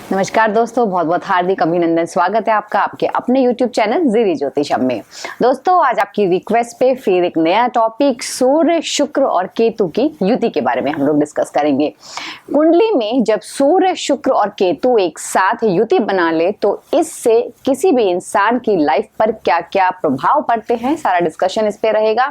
नमस्कार दोस्तों, बहुत बहुत हार्दिक अभिनंदन। स्वागत है आपका आपके अपने YouTube चैनल जीरी ज्योतिषम में। दोस्तों, आज आपकी रिक्वेस्ट पे फिर एक नया टॉपिक सूर्य, शुक्र और केतु की युति के बारे में हम लोग डिस्कस करेंगे। कुंडली में जब सूर्य, शुक्र और केतु एक साथ युति बना ले तो इससे किसी भी इंसान की लाइफ पर क्या क्या प्रभाव पड़ते हैं, सारा डिस्कशन इस पे रहेगा।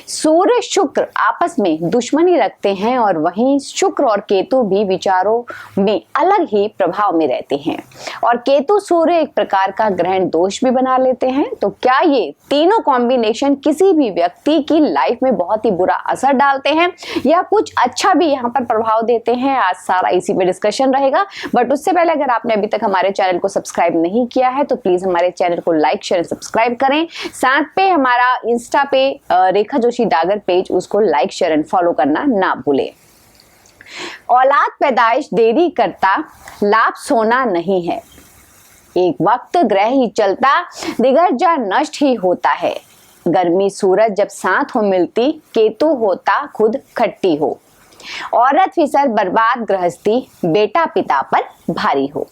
सूर्य शुक्र आपस में दुश्मनी रखते हैं और वहीं शुक्र और केतु भी विचारों में अलग ही प्रभाव में रहते हैं और केतु सूर्य एक प्रकार का ग्रहण दोष भी बना लेते हैं। तो क्या ये तीनों कॉम्बिनेशन किसी भी व्यक्ति की लाइफ में बहुत ही बुरा असर डालते हैं या कुछ अच्छा भी यहाँ पर प्रभाव देते हैं? आज सारा इसी पे डिस्कशन रहेगा। बट उससे पहले अगर आपने अभी तक हमारे चैनल को सब्सक्राइब नहीं किया है तो प्लीज हमारे चैनल को लाइक शेयर सब्सक्राइब करें। साथ पे हमारा इंस्टा पे रेखा जोशी डागर पेज, उसको लाइक शेयर एंड फॉलो करना ना भूलें। औलाद पैदाइश देरी करता, लाभ सोना नहीं है। एक वक्त ग्रह ही चलता, दिगर जा नष्ट ही होता है। गर्मी सूरज जब साथ हो मिलती, केतु होता खुद खट्टी हो। औरत फिसल बर्बाद गृहस्थी, बेटा पिता पर भारी हो।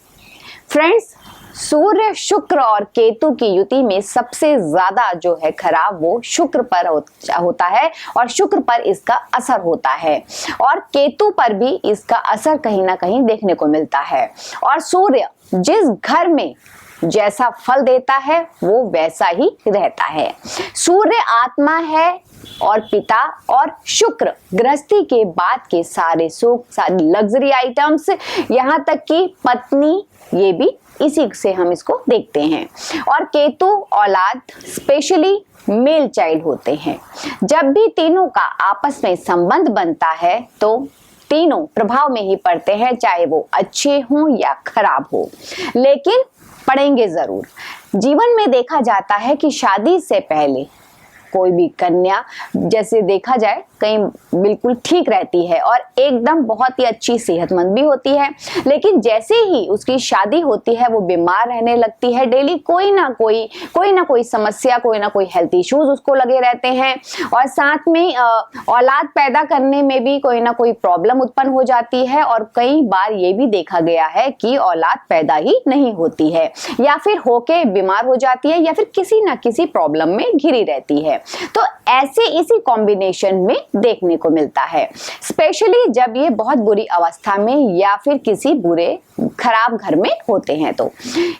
फ्रेंड्स, सूर्य, शुक्र और केतु की युति में सबसे ज्यादा जो है खराब वो शुक्र पर होता है और शुक्र पर इसका असर होता है और केतु पर भी इसका असर कहीं ना कहीं देखने को मिलता है। और सूर्य जिस घर में जैसा फल देता है वो वैसा ही रहता है। सूर्य आत्मा है और पिता, और शुक्र गृहस्थी के बाद के सारे सुख, सारी लग्जरी आइटम्स, यहाँ तक कि पत्नी, ये भी इसी से हम इसको देखते हैं। और केतु औलाद, स्पेशली मेल चाइल्ड होते हैं। जब भी तीनों का आपस में संबंध बनता है तो तीनों प्रभाव में ही पड़ते हैं, चाहे वो अच्छे हों या खराब हो, लेकिन पड़ेंगे जरूर। जीवन में देखा जाता है कि शादी से पहले कोई भी कन्या, जैसे देखा जाए, कहीं बिल्कुल ठीक रहती है और एकदम बहुत ही अच्छी सेहतमंद भी होती है, लेकिन जैसे ही उसकी शादी होती है वो बीमार रहने लगती है। डेली कोई ना कोई समस्या, कोई ना कोई हेल्थ इश्यूज उसको लगे रहते हैं और साथ में औलाद पैदा करने में भी कोई ना कोई प्रॉब्लम उत्पन्न हो जाती है। और कई बार ये भी देखा गया है कि औलाद पैदा ही नहीं होती है या फिर होके बीमार हो जाती है या फिर किसी ना किसी प्रॉब्लम में घिरी रहती है। तो ऐसे इसी कॉम्बिनेशन में देखने को मिलता है, स्पेशली जब ये बहुत बुरी अवस्था में या फिर किसी बुरे खराब घर में होते हैं। तो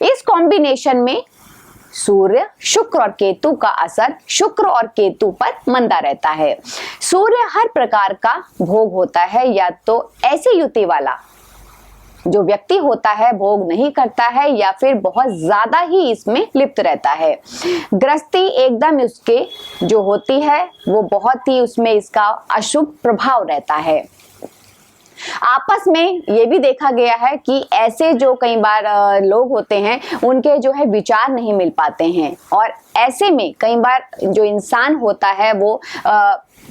इस कॉम्बिनेशन में सूर्य, शुक्र और केतु का असर शुक्र और केतु पर मंदा रहता है। सूर्य हर प्रकार का भोग होता है, या तो ऐसी युति वाला जो व्यक्ति होता है भोग नहीं करता है या फिर बहुत ज्यादा ही इसमें लिप्त रहता है। गृहस्थी एकदम उसके जो होती है वो बहुत ही उसमें इसका अशुभ प्रभाव रहता है। आपस में ये भी देखा गया है कि ऐसे जो कई बार लोग होते हैं उनके जो है विचार नहीं मिल पाते हैं और ऐसे में कई बार जो इंसान होता है वो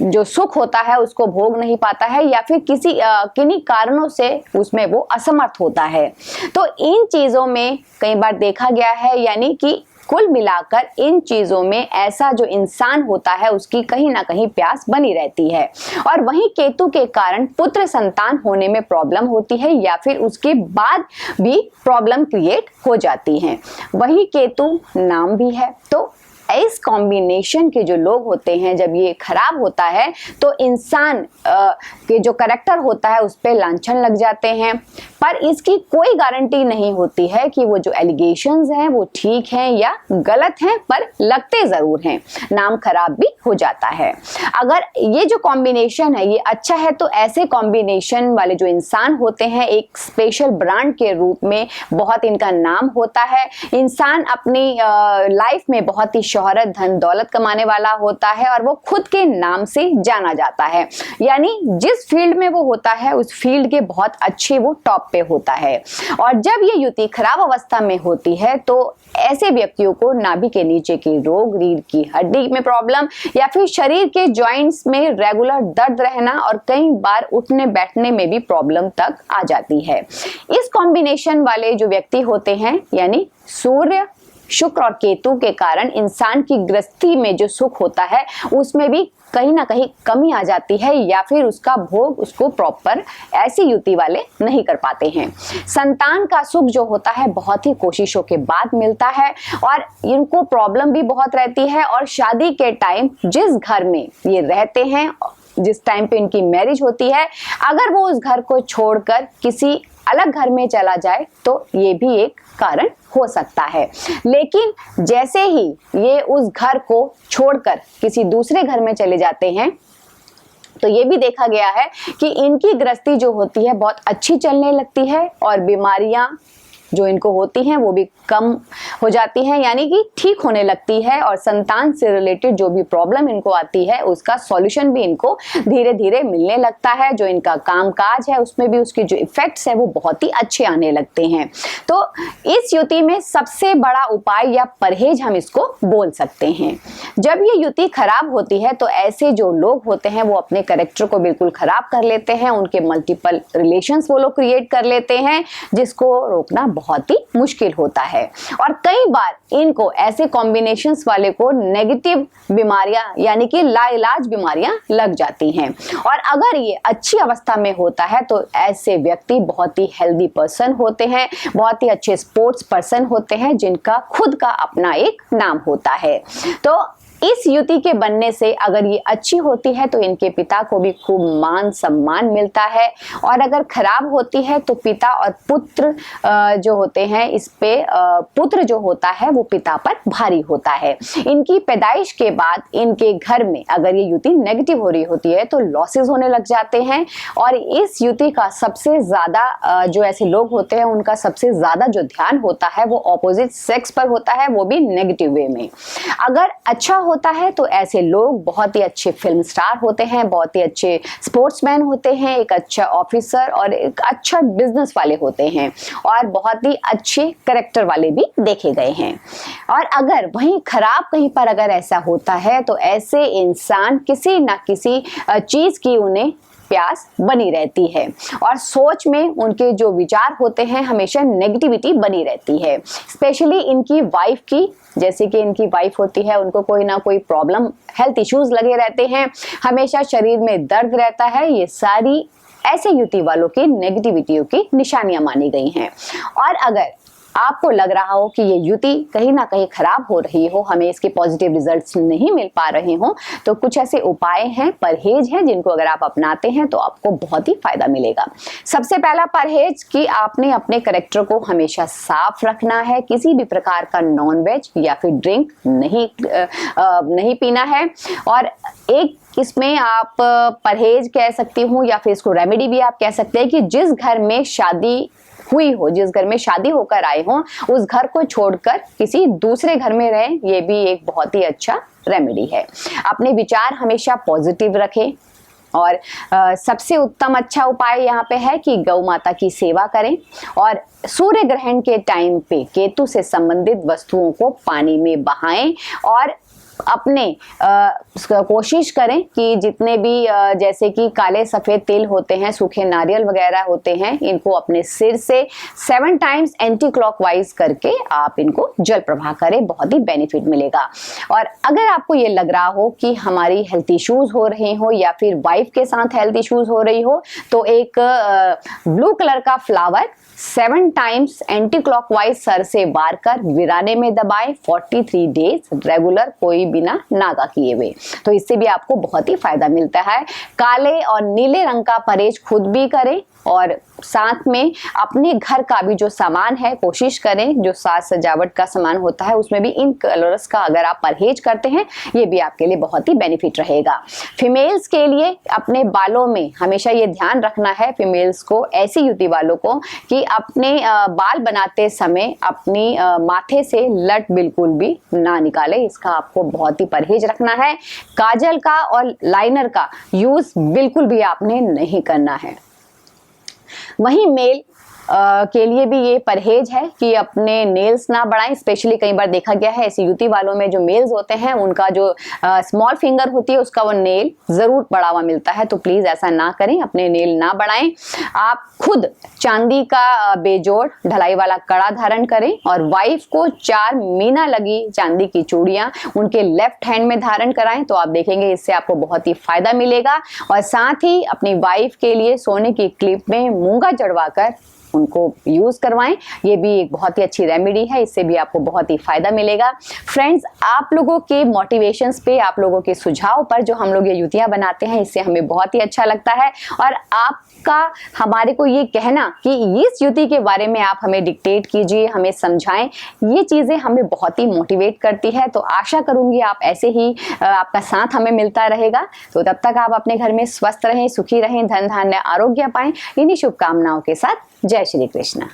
जो सुख होता है उसको भोग नहीं पाता है या फिर किन्हीं कारणों से उसमें वो असमर्थ होता है। तो इन चीजों में कई बार देखा गया है, यानी कि कुल मिलाकर इन चीजों में ऐसा जो इंसान होता है उसकी कहीं ना कहीं प्यास बनी रहती है। और वहीं केतु के कारण पुत्र संतान होने में प्रॉब्लम होती है या फिर उसके बाद भी प्रॉब्लम क्रिएट हो जाती है। वहीं केतु नाम भी है। तो इस कॉम्बिनेशन के जो लोग होते हैं, जब ये खराब होता है तो इंसान के जो करेक्टर होता है उस पे लांछन लग जाते हैं, पर इसकी कोई गारंटी नहीं होती है कि वो जो एलिगेशंस हैं वो ठीक हैं या गलत हैं, पर लगते जरूर हैं, नाम खराब भी हो जाता है। अगर ये जो कॉम्बिनेशन है ये अच्छा है तो ऐसे कॉम्बिनेशन वाले जो इंसान होते हैं एक स्पेशल ब्रांड के रूप में बहुत इनका नाम होता है। इंसान अपनी लाइफ में बहुत ही शोहरत, धन दौलत कमाने वाला होता है और वो खुद के नाम से जाना जाता है, यानी जिस फील्ड में वो होता है उस फील्ड के बहुत अच्छे वो टॉप पे होता है। और जब ये युति खराब अवस्था में होती है तो ऐसे व्यक्तियों को नाभि के नीचे की रोग, रीढ़ की हड्डी में प्रॉब्लम या फिर शरीर के जॉइंट्स में रेगुलर दर्द रहना और कई बार उठने बैठने में भी प्रॉब्लम तक आ जाती है। इस कॉम्बिनेशन वाले जो व्यक्ति होते हैं, यानी सूर्य, शुक्र और केतु के कारण इंसान की गृहस्थी में जो सुख होता है उसमें भी कहीं ना कहीं कमी आ जाती है, या फिर उसका भोग उसको प्रॉपर ऐसी युति वाले नहीं कर पाते हैं। संतान का सुख जो होता है बहुत ही कोशिशों के बाद मिलता है, और इनको प्रॉब्लम भी बहुत रहती है। और शादी के टाइम जिस घर में ये रहते हैं, जिस टाइम पे इनकी मैरिज होती है, अगर वो उस घर को छोड़कर किसी अलग घर में चला जाए तो ये भी एक कारण हो सकता है। लेकिन जैसे ही ये उस घर को छोड़कर किसी दूसरे घर में चले जाते हैं तो ये भी देखा गया है कि इनकी गृहस्थी जो होती है बहुत अच्छी चलने लगती है, और बीमारियां जो इनको होती हैं वो भी कम हो जाती हैं, यानी कि ठीक होने लगती है। और संतान से रिलेटेड जो भी प्रॉब्लम इनको आती है उसका सॉल्यूशन भी इनको धीरे धीरे मिलने लगता है। जो इनका कामकाज है उसमें भी उसके जो इफेक्ट्स है वो बहुत ही अच्छे आने लगते हैं। तो इस युति में सबसे बड़ा उपाय या परहेज हम इसको बोल सकते हैं। जब ये युति खराब होती है तो ऐसे जो लोग होते हैं वो अपने कैरेक्टर को बिल्कुल खराब कर लेते हैं, उनके मल्टीपल रिलेशंस वो लोग क्रिएट कर लेते हैं, जिसको रोकना बहुत ही मुश्किल होता है। और कई बार इनको ऐसे कॉम्बिनेशंस वाले को नेगेटिव बीमारियां यानी कि लाइलाज बीमारियां लग जाती हैं। और अगर ये अच्छी अवस्था में होता है तो ऐसे व्यक्ति बहुत ही हेल्दी पर्सन होते हैं, बहुत ही अच्छे स्पोर्ट्स पर्सन होते हैं, जिनका खुद का अपना एक नाम होता है। तो इस युति के बनने से अगर ये अच्छी होती है तो इनके पिता को भी खूब मान सम्मान मिलता है, और अगर खराब होती है तो पिता और पुत्र जो होते हैं, इस पे पुत्र जो होता है वो पिता पर भारी होता है। इनकी पैदाइश के बाद इनके घर में अगर ये युति नेगेटिव हो रही होती है तो लॉसेस होने लग जाते हैं। और इस युति का सबसे ज्यादा जो ऐसे लोग होते हैं उनका सबसे ज्यादा जो ध्यान होता है वो ऑपोजिट सेक्स पर होता है, वो भी नेगेटिव वे में। अगर अच्छा होता है तो ऐसे लोग बहुत ही अच्छे फिल्म स्टार होते हैं, बहुत ही अच्छे स्पोर्ट्समैन होते हैं, एक अच्छा ऑफिसर और एक अच्छा बिजनेस वाले होते हैं, और बहुत ही अच्छे कैरेक्टर वाले भी देखे गए हैं। और अगर वहीं खराब कहीं पर अगर ऐसा होता है तो ऐसे इंसान किसी ना किसी चीज की उन्हें प्यास बनी रहती है, और सोच में उनके जो विचार होते हैं हमेशा नेगेटिविटी बनी रहती है। स्पेशली इनकी वाइफ की, जैसे कि इनकी वाइफ होती है, उनको कोई ना कोई प्रॉब्लम, हेल्थ इश्यूज लगे रहते हैं, हमेशा शरीर में दर्द रहता है। ये सारी ऐसे युति वालों की नेगेटिविटियों की निशानियां मानी गई हैं। और अगर आपको लग रहा हो कि ये युति कहीं ना कहीं खराब हो रही हो, हमें इसके पॉजिटिव रिजल्ट्स नहीं मिल पा रहे हो, तो कुछ ऐसे उपाय हैं, परहेज हैं, जिनको अगर आप अपनाते हैं तो आपको बहुत ही फायदा मिलेगा। सबसे पहला परहेज कि आपने अपने कैरेक्टर को हमेशा साफ रखना है। किसी भी प्रकार का नॉनवेज या फिर ड्रिंक नहीं पीना है। और एक इसमें आप परहेज कह सकती हूँ या फिर इसको रेमेडी भी आप कह सकते हैं कि जिस घर में शादी हुई हो, जिस घर में शादी होकर आए हो, उस घर को छोड़कर किसी दूसरे घर में रहें, ये भी एक बहुत ही अच्छा रेमेडी है। अपने विचार हमेशा पॉजिटिव रखें। और सबसे उत्तम अच्छा उपाय यहाँ पे है कि गौ माता की सेवा करें, और सूर्य ग्रहण के टाइम पे केतु से संबंधित वस्तुओं को पानी में बहाएं, और अपने कोशिश करें कि जितने भी जैसे कि काले सफेद तिल होते हैं, सूखे नारियल वगैरह होते हैं, इनको अपने सिर से 7 टाइम्स एंटी क्लॉकवाइज करके आप इनको जल प्रवाह करें, बहुत ही बेनिफिट मिलेगा। और अगर आपको ये लग रहा हो कि हमारी हेल्थ इश्यूज हो रहे हो या फिर वाइफ के साथ हेल्थ इश्यूज हो रही हो, तो एक ब्लू कलर का flower 7 times anti clockwise sir से वार कर वीराने में दबाएं 43 डेज रेगुलर, कोई बिना नागा किए हुए। तो इससे भी आपको बहुत ही फायदा मिलता है। काले और नीले रंग का परहेज खुद भी करें, और साथ में अपने घर का भी जो सामान है कोशिश करें, जो साज सजावट का सामान होता है उसमें भी इन कलर्स का अगर आप परहेज करते हैं, ये भी आपके लिए बहुत ही बेनिफिट रहेगा। फीमेल्स के लिए अपने बालों में हमेशा ये ध्यान रखना है, फीमेल्स को, ऐसी युति वालों को, कि अपने बाल बनाते समय अपनी माथे से लट बिल्कुल भी ना निकाले, इसका आपको बहुत ही परहेज रखना है। काजल का और लाइनर का यूज बिल्कुल भी आपने नहीं करना है। वहीं मेल के लिए भी ये परहेज है कि अपने नेल्स ना बढ़ाएं। स्पेशली कई बार देखा गया है ऐसी युति वालों में जो मेल्स होते हैं उनका जो स्मॉल फिंगर होती है उसका वो नेल जरूर बढ़ा हुआ मिलता है, तो प्लीज ऐसा ना करें, अपने नेल ना बढ़ाएं। आप खुद चांदी का बेजोड़ ढलाई वाला कड़ा धारण करें और वाइफ को 4 मीना लगी चांदी की चूड़ियां उनके लेफ्ट हैंड में धारण कराएं, तो आप देखेंगे इससे आपको बहुत ही फायदा मिलेगा। और साथ ही अपनी वाइफ के लिए सोने की क्लिप में मूंगा जड़वाकर उनको यूज करवाएं, ये भी एक बहुत ही अच्छी रेमेडी है, इससे भी आपको बहुत ही फायदा मिलेगा। फ्रेंड्स, आप लोगों के मोटिवेशंस पे, आप लोगों के सुझाव पर जो हम लोग ये युतियां बनाते हैं इससे हमें बहुत ही अच्छा लगता है। और आपका हमारे को ये कहना कि इस युति के बारे में आप हमें डिक्टेट कीजिए, हमें समझाएं, ये चीजें हमें बहुत ही मोटिवेट करती है। तो आशा करूंगी आप ऐसे ही आपका साथ हमें मिलता रहेगा। तो तब तक आप अपने घर में स्वस्थ रहें, सुखी रहें, धन धान्य आरोग्य पाएं, इन्हीं शुभकामनाओं के साथ जय श्री कृष्ण।